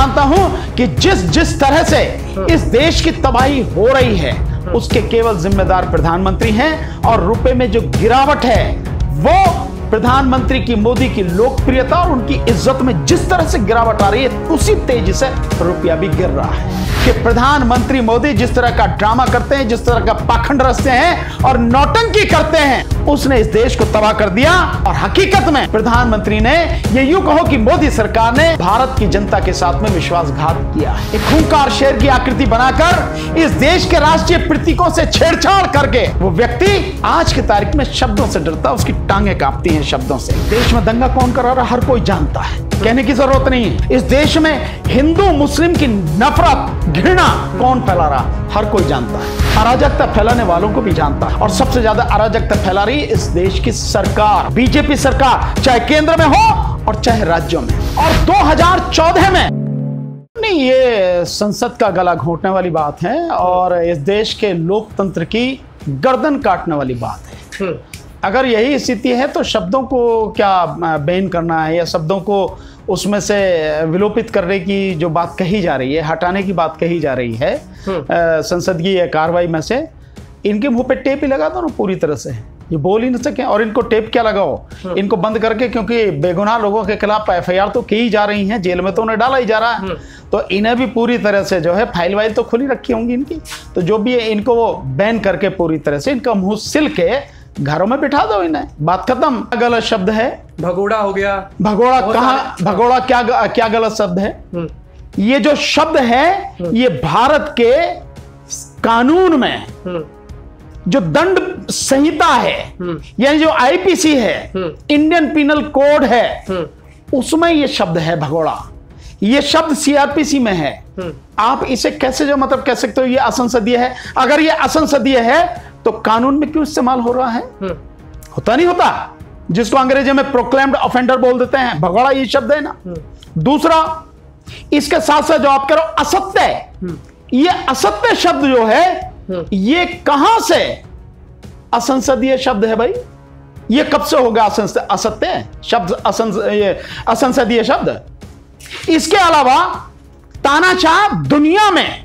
जानता हूं कि जिस तरह से इस देश की तबाही हो रही है उसके केवल जिम्मेदार प्रधानमंत्री हैं, और रुपए में जो गिरावट है वो प्रधानमंत्री की, मोदी की लोकप्रियता और उनकी इज्जत में जिस तरह से गिरावट आ रही है उसी तेजी से रुपया भी गिर रहा है। कि प्रधानमंत्री मोदी जिस तरह का ड्रामा करते हैं, जिस तरह का पाखंड रचते हैं और नौटंकी करते हैं, उसने इस देश को तबाह कर दिया। और हकीकत में प्रधानमंत्री ने, ये यूं कहो कि मोदी सरकार ने भारत की जनता के साथ में विश्वासघात किया है। एक खूंखार शेर की आकृति बनाकर इस देश के राष्ट्रीय प्रतीकों से छेड़छाड़ करके वो व्यक्ति आज की तारीख में शब्दों से डरता, उसकी टांगें कांपती हैं शब्दों से। देश में दंगा कौन करा रहा हर कोई जानता है, कहने की जरूरत नहीं है। इस देश में हिंदू मुस्लिम की नफरत, घृणा कौन फैला रहा हर कोई जानता है। अराजकता फैलाने वालों को भी जानता है, और सबसे ज्यादा अराजकता फैला रही है इस देश की सरकार, बीजेपी सरकार, चाहे केंद्र में हो और चाहे राज्यों में। और 2014 में नहीं, ये संसद का गला घोंटने वाली बात है और इस देश के लोकतंत्र की गर्दन काटने वाली बात है। अगर यही स्थिति है तो शब्दों को क्या बैन करना है या शब्दों को उसमें से विलोपित करने की जो बात कही जा रही है, हटाने की बात कही जा रही है संसदीय कार्रवाई में से, इनके मुंह पे टेप ही लगा दो ना पूरी तरह से, ये बोल ही नहीं सके। और इनको टेप क्या लगाओ, इनको बंद करके, क्योंकि बेगुनाह लोगों के खिलाफ एफआईआर तो की ही जा रही है, जेल में तो उन्हें डाला ही जा रहा है, तो इन्हें भी पूरी तरह से जो है फाइल वाइल तो खुली रखी होंगी इनकी, तो जो भी है इनको वो बैन करके पूरी तरह से इनका मुंह सिल के घरों में बिठा दो इन्हें, बात खत्म। गलत शब्द है भगोड़ा हो गया, भगोड़ा कहाँ, भगोड़ा क्या गलत शब्द है? ये जो शब्द है ये भारत के कानून में जो दंड संहिता है, यानी जो आईपीसी है, इंडियन पिनल कोड है, उसमें ये शब्द है भगोड़ा। ये शब्द सीआरपीसी में है। आप इसे कैसे जो मतलब कह सकते हो ये असंसदीय है? अगर ये असंसदीय है तो कानून में क्यों इस्तेमाल हो रहा है? होता नहीं होता, जिसको अंग्रेजी में प्रोक्लेम्ड ऑफेंडर बोल देते हैं, भगोड़ा ये शब्द है ना। दूसरा, इसके साथ साथ जो आप कह रहे हो असत्य, ये असत्य शब्द जो है ये कहां से असंसदीय शब्द है भाई? ये कब से होगा असत्य शब्द, असंसदीय शब्द? इसके अलावा तानाशाह दुनिया में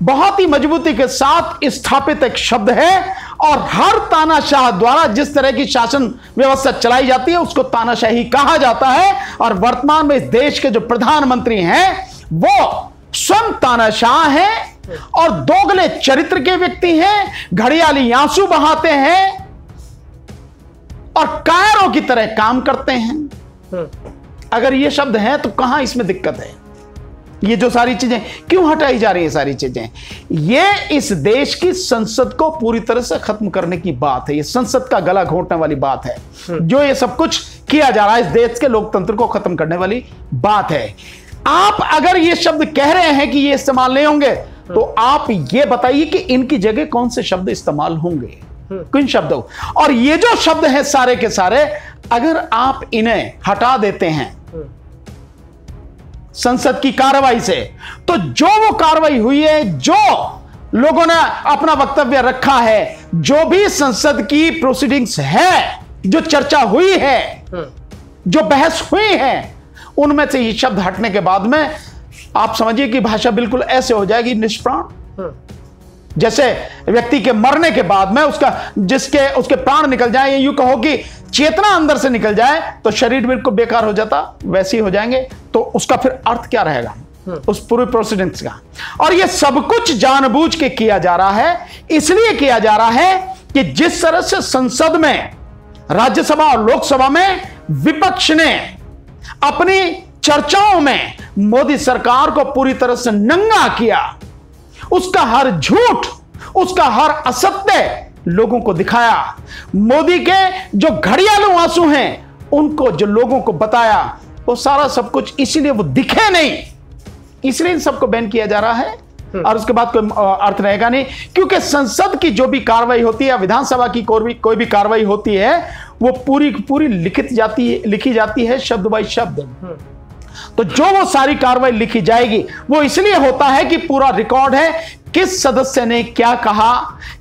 बहुत ही मजबूती के साथ स्थापित एक शब्द है, और हर तानाशाह द्वारा जिस तरह की शासन व्यवस्था चलाई जाती है उसको तानाशाही कहा जाता है। और वर्तमान में इस देश के जो प्रधानमंत्री हैं वो स्वयं तानाशाह हैं और दोगले चरित्र के व्यक्ति हैं, घड़ियाली आंसू बहाते हैं और कायरों की तरह काम करते हैं। अगर ये शब्द है तो कहां इसमें दिक्कत है? ये जो सारी चीजें क्यों हटाई जा रही है? सारी चीजें ये इस देश की संसद को पूरी तरह से खत्म करने की बात है। ये संसद का गला घोंटने वाली बात है। जो ये सब कुछ किया जा रहा है इस देश के लोकतंत्र को खत्म करने वाली बात है। आप अगर ये शब्द कह रहे हैं कि ये इस्तेमाल नहीं होंगे तो आप ये बताइए कि इनकी जगह कौन से शब्द इस्तेमाल होंगे, किन शब्दों? और ये जो शब्द हैं सारे के सारे, अगर आप इन्हें हटा देते हैं संसद की कार्रवाई से, तो जो वो कार्रवाई हुई है, जो लोगों ने अपना वक्तव्य रखा है, जो भी संसद की प्रोसीडिंग्स है, जो चर्चा हुई है, जो बहस हुई है, उनमें से ये शब्द हटने के बाद में आप समझिए कि भाषा बिल्कुल ऐसे हो जाएगी निष्प्राण, जैसे व्यक्ति के मरने के बाद में उसके प्राण निकल जाए, या यूं कहो कि चेतना अंदर से निकल जाए तो शरीर बिल्कुल बेकार हो जाता, वैसे ही हो जाएंगे। तो उसका फिर अर्थ क्या रहेगा उस पूरी प्रोसीडिंग्स का? और ये सब कुछ जानबूझ के किया जा रहा है, इसलिए किया जा रहा है कि जिस तरह से संसद में, राज्यसभा और लोकसभा में विपक्ष ने अपनी चर्चाओं में मोदी सरकार को पूरी तरह से नंगा किया, उसका हर झूठ, उसका हर असत्य लोगों को दिखाया, मोदी के जो घड़ियालू आंसू हैं उनको जो लोगों को बताया, वो सारा सब कुछ इसीलिए वो दिखे नहीं, इसलिए इन सबको बैन किया जा रहा है। और उसके बाद कोई अर्थ रहेगा नहीं, क्योंकि संसद की जो भी कार्रवाई होती है, विधानसभा की कोई भी कार्रवाई होती है, वो पूरी लिखी जाती है शब्द बाय शब्द। तो जो वो सारी कार्रवाई लिखी जाएगी वो इसलिए होता है कि पूरा रिकॉर्ड है, किस सदस्य ने क्या कहा,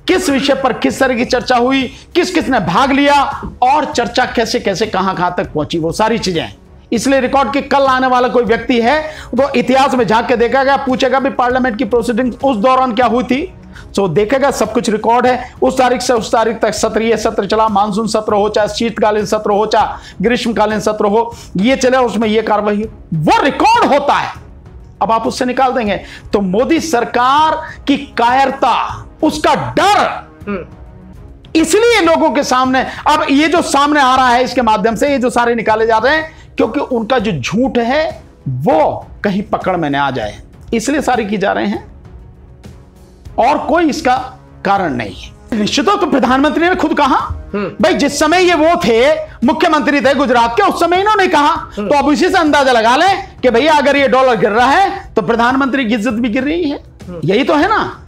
किस विषय पर किस तरह की चर्चा हुई, किस किस ने भाग लिया और चर्चा कैसे कैसे कहां तक पहुंची, वो सारी चीजें इसलिए रिकॉर्ड के कल आने वाला कोई व्यक्ति है तो इतिहास में झांक के देखेगा, पूछेगा भी पार्लियामेंट की प्रोसीडिंग उस दौरान क्या हुई थी, तो देखेगा सब कुछ रिकॉर्ड है। उस तारीख से उस तारीख तक सत्रीय सत्र चला, मानसून सत्र हो चाहे शीतकालीन सत्र हो चाहे ग्रीष्मकालीन सत्र हो, ये चले, उसमें ये कार्रवाई, वो रिकॉर्ड होता है। अब आप उससे निकाल देंगे तो मोदी सरकार की कायरता, उसका डर, इसलिए लोगों के सामने अब ये जो सामने आ रहा है, इसके माध्यम से ये जो सारे निकाले जा रहे हैं, क्योंकि उनका जो झूठ है वो कहीं पकड़ में न आ जाए, इसलिए सारे की जा रहे हैं और कोई इसका कारण नहीं है। निश्चित तो प्रधानमंत्री ने खुद कहा, भाई जिस समय ये वो थे, मुख्यमंत्री थे गुजरात के, उस समय इन्होंने कहा, तो अब इसी से अंदाजा लगा लें कि भैया अगर ये डॉलर गिर रहा है तो प्रधानमंत्री की इज्जत भी गिर रही है। यही तो है ना।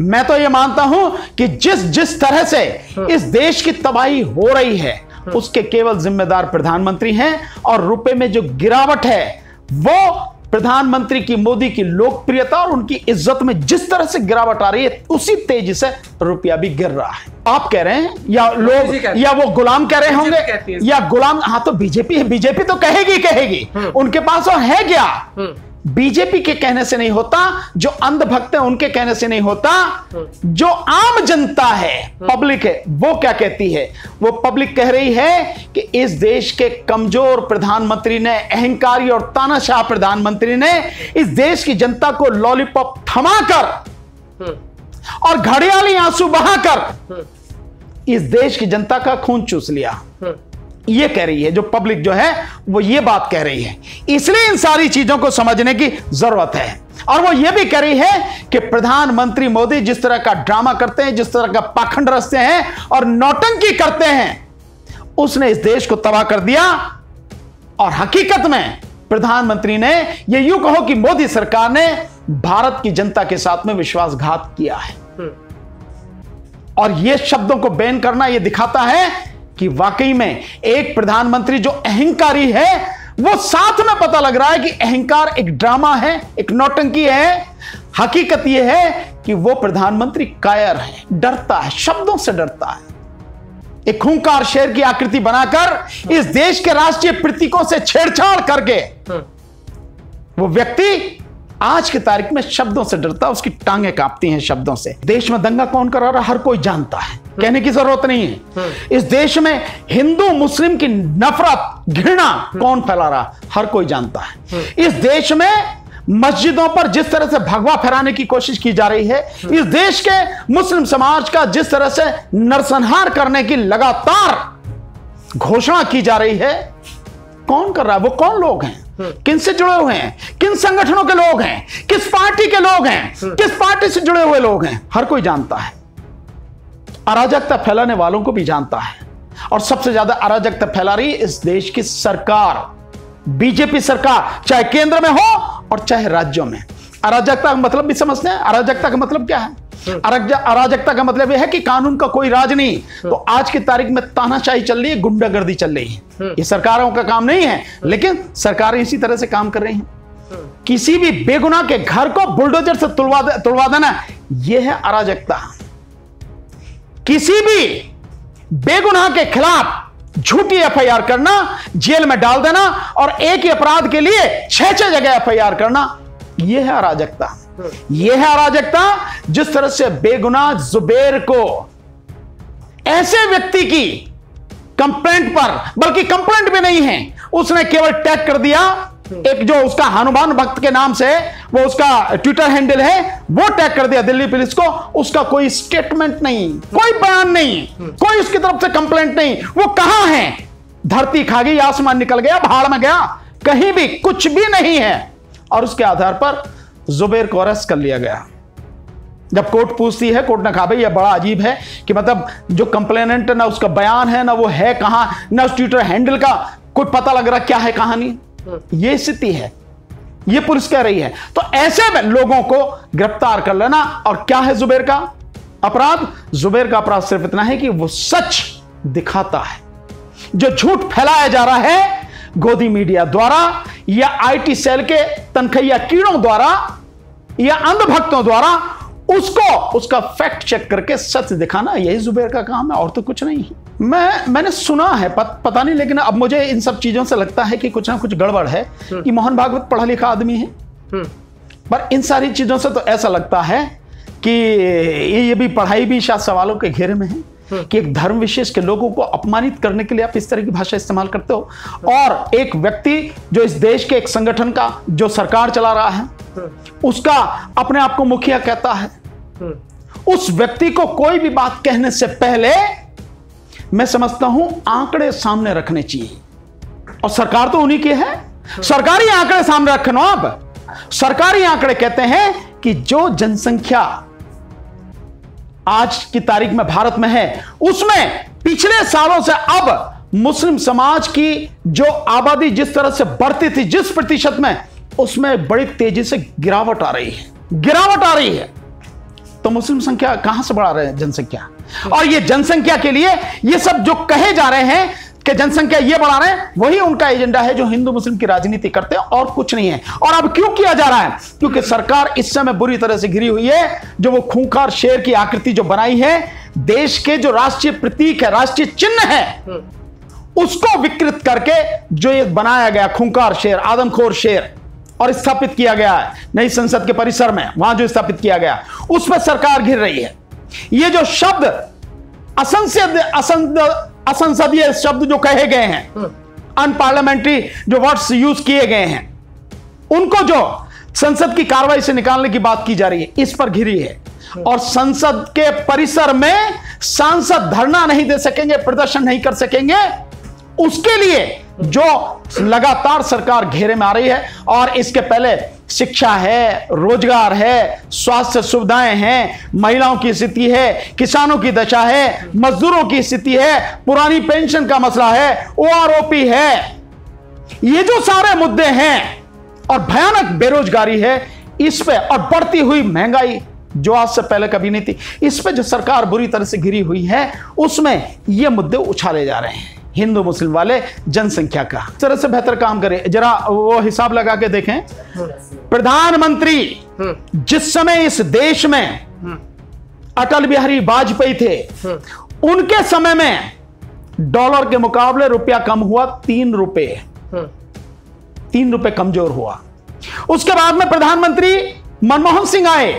मैं तो ये मानता हूं कि जिस तरह से इस देश की तबाही हो रही है उसके केवल जिम्मेदार प्रधानमंत्री हैं, और रुपए में जो गिरावट है वो प्रधानमंत्री की, मोदी की लोकप्रियता और उनकी इज्जत में जिस तरह से गिरावट आ रही है, उसी तेजी से रुपया भी गिर रहा है। आप कह रहे हैं या लोग या वो गुलाम कह रहे होंगे या गुलाम, हाँ तो बीजेपी है, बीजेपी तो कहेगी उनके पास और है क्या। बीजेपी के कहने से नहीं होता, जो अंधभक्त है उनके कहने से नहीं होता, जो आम जनता है, पब्लिक है, वो क्या कहती है। वो पब्लिक कह रही है कि इस देश के कमजोर प्रधानमंत्री ने, अहंकारी और तानाशाह प्रधानमंत्री ने इस देश की जनता को लॉलीपॉप थमाकर और घड़ियाली आंसू बहाकर इस देश की जनता का खून चूस लिया। ये कह रही है जो पब्लिक जो है वो ये बात कह रही है। इसलिए इन सारी चीजों को समझने की जरूरत है। और वो ये भी कह रही है कि प्रधानमंत्री मोदी जिस तरह का ड्रामा करते हैं, जिस तरह का पाखंड रचते हैं और नौटंकी करते हैं, उसने इस देश को तबाह कर दिया। और हकीकत में प्रधानमंत्री ने, ये यूं कहो कि मोदी सरकार ने भारत की जनता के साथ में विश्वासघात किया है। और ये शब्दों को बैन करना ये दिखाता है कि वाकई में एक प्रधानमंत्री जो अहंकारी है, वो साथ में पता लग रहा है कि अहंकार एक ड्रामा है, एक नौटंकी है। हकीकत यह है कि वो प्रधानमंत्री कायर है, डरता है, शब्दों से डरता है। एक खूंखार शेर की आकृति बनाकर इस देश के राष्ट्रीय प्रतीकों से छेड़छाड़ करके वो व्यक्ति आज की तारीख में शब्दों से डरता है, उसकी टांगें कांपती हैं शब्दों से। देश में दंगा कौन करा रहा हर कोई जानता है, कहने की जरूरत नहीं है। इस देश में हिंदू मुस्लिम की नफरत, घृणा कौन फैला रहा हर कोई जानता है। इस देश में मस्जिदों पर जिस तरह से भगवा फहराने की कोशिश की जा रही है, इस देश के मुस्लिम समाज का जिस तरह से नरसंहार करने की लगातार घोषणा की जा रही है, कौन कर रहा है? वो कौन लोग हैं? किन से जुड़े हुए हैं? किन संगठनों के लोग हैं? किस पार्टी के लोग हैं? किस पार्टी से जुड़े हुए लोग हैं? हर कोई जानता है। अराजकता फैलाने वालों को भी जानता है। और सबसे ज्यादा अराजकता फैला रही है इस देश की सरकार, बीजेपी सरकार, चाहे केंद्र में हो और चाहे राज्यों में। अराजकता का मतलब भी समझते हैं। अराजकता का मतलब क्या है? अराजकता का मतलब यह है कि कानून का कोई राज नहीं। तो आज की तारीख में तानाशाही चल रही है, गुंडागर्दी चल रही है। ये सरकारों का काम नहीं है, लेकिन सरकारें इसी तरह से काम कर रही हैं। किसी भी बेगुनाह के घर को बुलडोजर से तुड़वा देना, यह है अराजकता। किसी भी बेगुनाह के खिलाफ झूठी एफआईआर करना, जेल में डाल देना और एक ही अपराध के लिए 6 जगह एफआईआर करना, यह है अराजकता। यह है अराजकता। जिस तरह से बेगुनाह जुबैर को ऐसे व्यक्ति की कंप्लेंट पर, बल्कि कंप्लेंट भी नहीं है, उसने केवल टैग कर दिया, एक जो उसका हनुमान भक्त के नाम से वो उसका ट्विटर हैंडल है, वो टैग कर दिया दिल्ली पुलिस को। उसका कोई स्टेटमेंट नहीं, कोई बयान नहीं, कोई उसकी तरफ से कंप्लेंट नहीं। वो कहां है? धरती खा गई, आसमान निकल गया, भाड़ में गया, कहीं भी कुछ भी नहीं है। और उसके आधार पर जुबैर को अरेस्ट कर लिया गया। जब कोर्ट पूछती है, कोर्ट ने कहा भाई यह बड़ा अजीब है कि मतलब जो कंप्लेनेंट, ना उसका बयान है, ना वो है कहां, ना उस ट्विटर हैंडल का कोई पता लग रहा क्या है कहानी। ये स्थिति है, ये पुलिस कह रही है। तो ऐसे में लोगों को गिरफ्तार कर लेना। और क्या है जुबैर का अपराध? जुबैर का अपराध सिर्फ इतना है कि वो सच दिखाता है। जो झूठ फैलाया जा रहा है गोदी मीडिया द्वारा या आईटी सेल के तनखैया कीड़ों द्वारा या अंधभक्तों द्वारा, उसको उसका फैक्ट चेक करके सच दिखाना, यही जुबैर का काम है और तो कुछ नहीं है। मैंने सुना है, पता नहीं, लेकिन अब मुझे इन सब चीजों से लगता है कि कुछ ना कुछ गड़बड़ है। कि मोहन भागवत पढ़ा लिखा आदमी है, पर इन सारी चीजों से तो ऐसा लगता है कि ये भी पढ़ाई भी शायद सवालों के घेरे में है कि एक धर्म विशेष के लोगों को अपमानित करने के लिए आप इस तरह की भाषा इस्तेमाल करते हो। और एक व्यक्ति जो इस देश के एक संगठन का जो सरकार चला रहा है, उसका अपने आप को मुखिया कहता है, उस व्यक्ति को कोई भी बात कहने से पहले मैं समझता हूं आंकड़े सामने रखने चाहिए। और सरकार तो उन्हीं की है, सरकारी आंकड़े सामने रखना। आप सरकारी आंकड़े कहते हैं कि जो जनसंख्या आज की तारीख में भारत में है, उसमें पिछले सालों से अब मुस्लिम समाज की जो आबादी जिस तरह से बढ़ती थी, जिस प्रतिशत में, उसमें बड़ी तेजी से गिरावट आ रही है। तो मुस्लिम संख्या कहां से बढ़ा रहे हैं? जनसंख्या। और ये जनसंख्या के लिए ये सब जो कहे जा रहे हैं कि जनसंख्या ये बढ़ा रहे हैं, वही उनका एजेंडा है जो हिंदू मुस्लिम की राजनीति करते हैं, और कुछ नहीं है। और अब क्यों किया जा रहा है? क्योंकि सरकार इस समय बुरी तरह से घिरी हुई है। जो वो खूंखार शेर की आकृति जो बनाई है, देश के जो राष्ट्रीय प्रतीक है, राष्ट्रीय चिन्ह है, उसको विकृत करके जो ये बनाया गया खूंखार शेर, आदमखोर शेर, और स्थापित किया गया है नई संसद के परिसर में, वहां जो स्थापित किया गया, उस पर सरकार घिर रही है। ये जो शब्द असंसदीय शब्द जो कहे गए हैं, अनपार्लियामेंट्री जो वर्ड्स यूज किए गए हैं, उनको जो संसद की कार्रवाई से निकालने की बात की जा रही है, इस पर घिरी है। और संसद के परिसर में सांसद धरना नहीं दे सकेंगे, प्रदर्शन नहीं कर सकेंगे, उसके लिए जो लगातार सरकार घेरे में आ रही है। और इसके पहले शिक्षा है, रोजगार है, स्वास्थ्य सुविधाएं हैं, महिलाओं की स्थिति है, किसानों की दशा है, मजदूरों की स्थिति है, पुरानी पेंशन का मसला है, ओआरओपी है, ये जो सारे मुद्दे हैं, और भयानक बेरोजगारी है इस पे, और बढ़ती हुई महंगाई जो आज से पहले कभी नहीं थी, इस पे जो सरकार बुरी तरह से घिरी हुई है, उसमें ये मुद्दे उछाले जा रहे हैं हिंदू मुस्लिम वाले, जनसंख्या का। इस तरह से बेहतर काम करें, जरा वो हिसाब लगा के देखें। प्रधानमंत्री जिस समय इस देश में अटल बिहारी वाजपेयी थे, उनके समय में डॉलर के मुकाबले रुपया कम हुआ 3 रुपए, 3 रुपए कमजोर हुआ। उसके बाद में प्रधानमंत्री मनमोहन सिंह आए,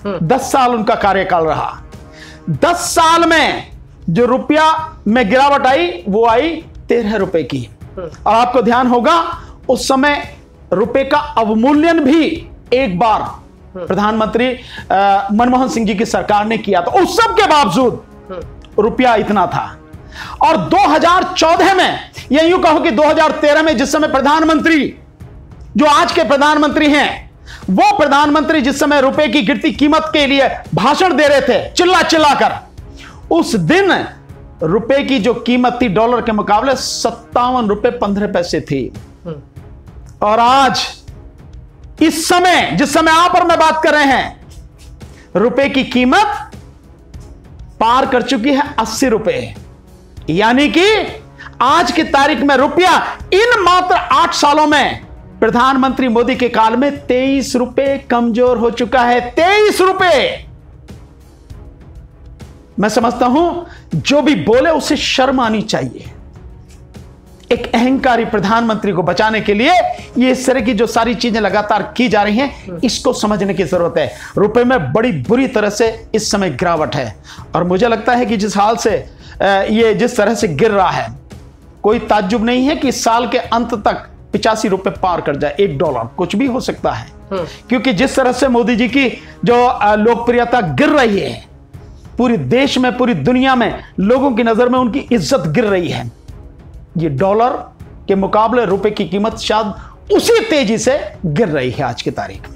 10 साल उनका कार्यकाल रहा। 10 साल में जो रुपया में गिरावट आई, वो आई 13 रुपए की। और आपको ध्यान होगा उस समय रुपए का अवमूल्यन भी एक बार प्रधानमंत्री मनमोहन सिंह जी की सरकार ने किया, तो उस सब के बावजूद रुपया इतना था। और 2014 में, या यूं कहो कि 2013 में, जिस समय प्रधानमंत्री जो आज के प्रधानमंत्री हैं, वो प्रधानमंत्री जिस समय रुपए की गिरती कीमत के लिए भाषण दे रहे थे चिल्ला चिल्ला कर, उस दिन रुपए की जो कीमत थी डॉलर के मुकाबले 57 रुपए 15 पैसे थी। और आज इस समय, जिस समय आप और मैं बात कर रहे हैं, रुपए की कीमत पार कर चुकी है 80 रुपए। यानी कि आज की तारीख में रुपया इन मात्र 8 सालों में प्रधानमंत्री मोदी के काल में 23 रुपए कमजोर हो चुका है। 23 रुपए। मैं समझता हूं जो भी बोले उसे शर्म आनी चाहिए। एक अहंकारी प्रधानमंत्री को बचाने के लिए ये इस तरह की जो सारी चीजें लगातार की जा रही हैं, इसको समझने की जरूरत है। रुपए में बड़ी बुरी तरह से इस समय गिरावट है, और मुझे लगता है कि जिस हाल से ये जिस तरह से गिर रहा है, कोई ताज्जुब नहीं है कि साल के अंत तक 85 रुपए पार कर जाए। $1 कुछ भी हो सकता है, क्योंकि जिस तरह से मोदी जी की जो लोकप्रियता गिर रही है, पूरे देश में, पूरी दुनिया में लोगों की नजर में उनकी इज्जत गिर रही है। ये डॉलर के मुकाबले रुपए की कीमत शायद उसी तेजी से गिर रही है आज की तारीख में।